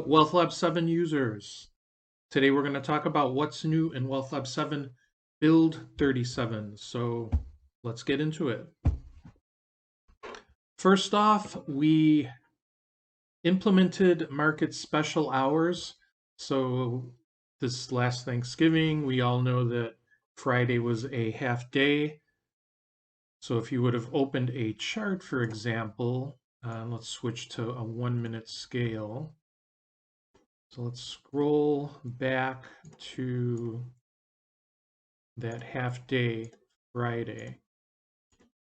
Wealth Lab 7 users. Today we're going to talk about what's new in Wealth Lab 7 Build 37. So let's get into it. First off, we implemented market special hours. So this last Thanksgiving, we all know that Friday was a half day. So if you would have opened a chart, for example, let's switch to a 1-minute scale. So let's scroll back to that half day Friday,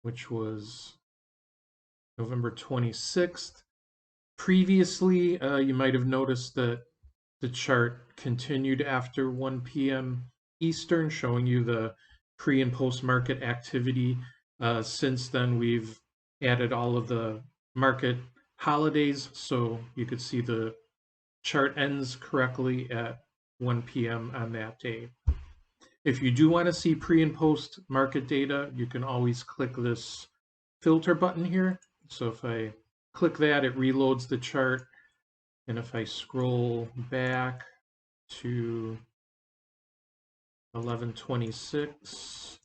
which was November 26th. Previously, you might have noticed that the chart continued after 1 p.m. Eastern, showing you the pre and post market activity. Since then, we've added all of the market holidays, so you could see the chart ends correctly at 1 p.m. on that day. If you do want to see pre and post market data, you can always click this filter button here. So if I click that, it reloads the chart. And if I scroll back to 1126,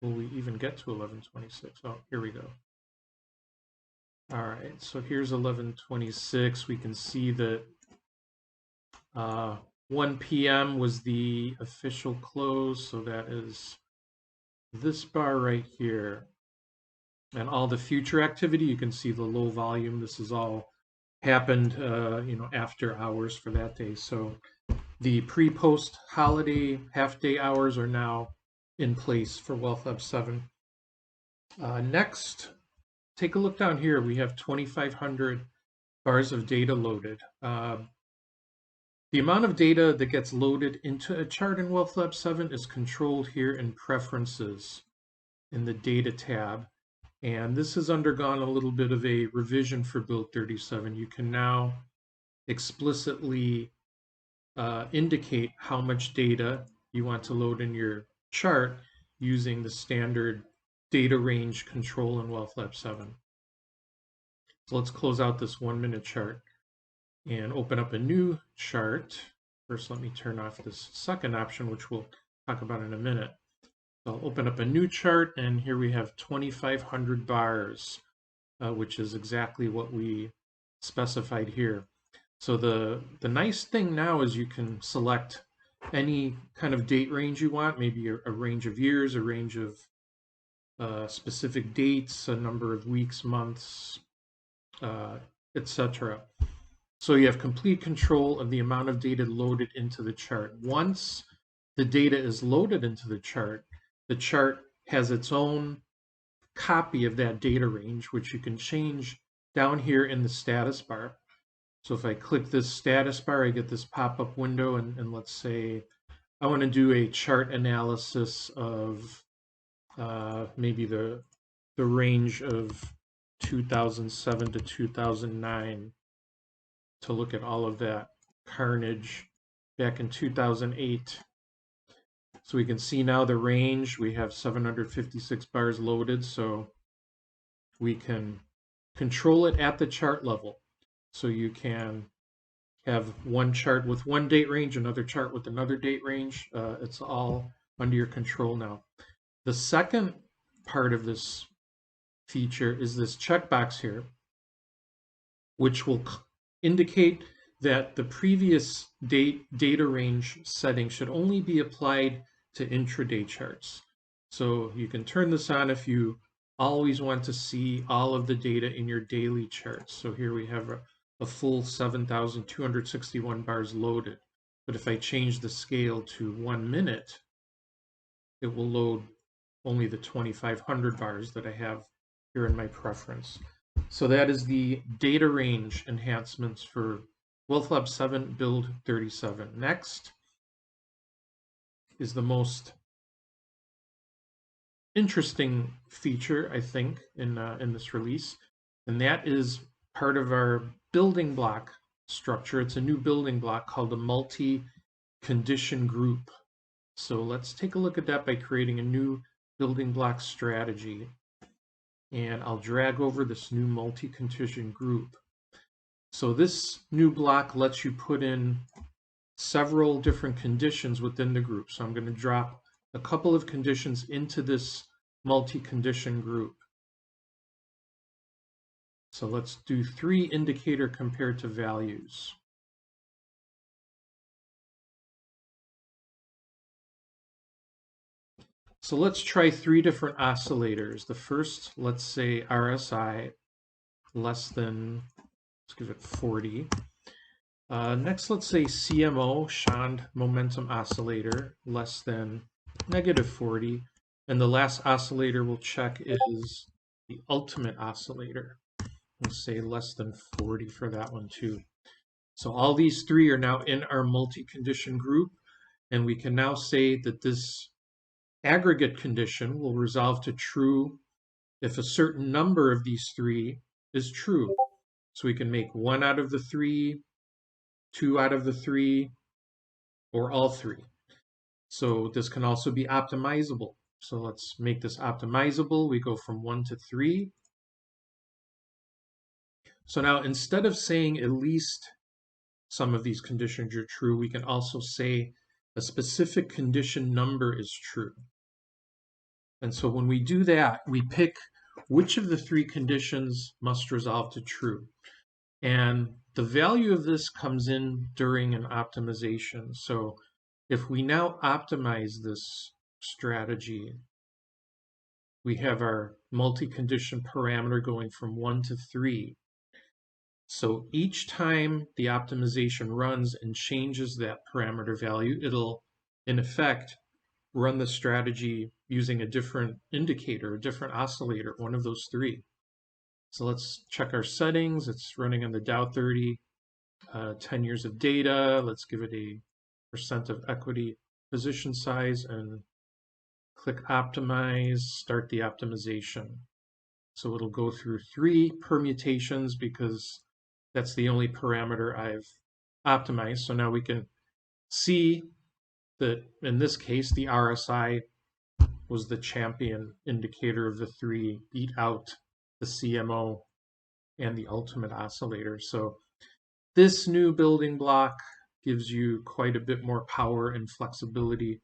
will we even get to 1126? Oh, here we go. All right, so here's 1126. We can see that 1 p.m. was the official close, so that is this bar right here. And all the future activity, you can see the low volume. This is all happened, after hours for that day. So the pre-post holiday half-day hours are now in place for Wealth Lab 7. Next, take a look down here. We have 2,500 bars of data loaded. The amount of data that gets loaded into a chart in Wealth Lab 7 is controlled here in Preferences in the Data tab. And this has undergone a little bit of a revision for Build 37. You can now explicitly indicate how much data you want to load in your chart using the standard data range control in Wealth Lab 7. So let's close out this 1-minute chart and open up a new chart. First, let me turn off this second option, which we'll talk about in a minute. So I'll open up a new chart, and here we have 2,500 bars, which is exactly what we specified here. So the nice thing now is you can select any kind of date range you want, maybe a range of years, a range of specific dates, a number of weeks, months, etc. So you have complete control of the amount of data loaded into the chart. Once the data is loaded into the chart has its own copy of that data range, which you can change down here in the status bar. So if I click this status bar, I get this pop-up window, and let's say I want to do a chart analysis of maybe the range of 2007 to 2009 to look at all of that carnage back in 2008. So we can see now the range. We have 756 bars loaded, so we can control it at the chart level. So you can have one chart with one date range, another chart with another date range. It's all under your control now. The second part of this feature is this checkbox here, which will indicate that the previous data range setting should only be applied to intraday charts. So you can turn this on if you always want to see all of the data in your daily charts. So here we have a full 7,261 bars loaded. But if I change the scale to 1 minute, it will load only the 2,500 bars that I have here in my preference. So that is the data range enhancements for Wealth Lab 7 Build 37. Next is the most interesting feature, I think, in this release, and that is part of our building block structure. It's a new building block called a multi-condition group. So let's take a look at that by creating a new building block strategy. And I'll drag over this new multi-condition group. So this new block lets you put in several different conditions within the group. So I'm going to drop a couple of conditions into this multi-condition group. So let's do 3 indicator compared to values. So let's try 3 different oscillators. The first, let's say RSI less than, let's give it 40. Next, let's say CMO, Shand Momentum Oscillator, less than -40. And the last oscillator we'll check is the Ultimate Oscillator. We'll say less than 40 for that one too. So all these 3 are now in our multi-condition group, and we can now say that this aggregate condition will resolve to true if a certain number of these 3 is true. So we can make 1 out of the 3, 2 out of the 3, or all 3. So this can also be optimizable. So let's make this optimizable. We go from 1 to 3. So now instead of saying at least some of these conditions are true, we can also say a specific condition number is true. And so when we do that, we pick which of the 3 conditions must resolve to true. And the value of this comes in during an optimization. So if we now optimize this strategy, we have our multi-condition parameter going from 1 to 3. So each time the optimization runs and changes that parameter value, it'll, in effect, run the strategy using a different indicator, a different oscillator, one of those 3. So let's check our settings. It's running on the Dow 30, 10 years of data. Let's give it a % of equity position size and click optimize, start the optimization. So it'll go through 3 permutations because that's the only parameter I've optimized. So now we can see that in this case, the RSI was the champion indicator of the 3, beat out the CMO and the Ultimate Oscillator. So this new building block gives you quite a bit more power and flexibility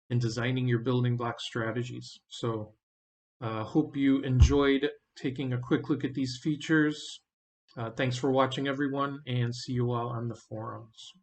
in designing your building block strategies. So hope you enjoyed taking a quick look at these features. Thanks for watching, everyone, and see you all on the forums.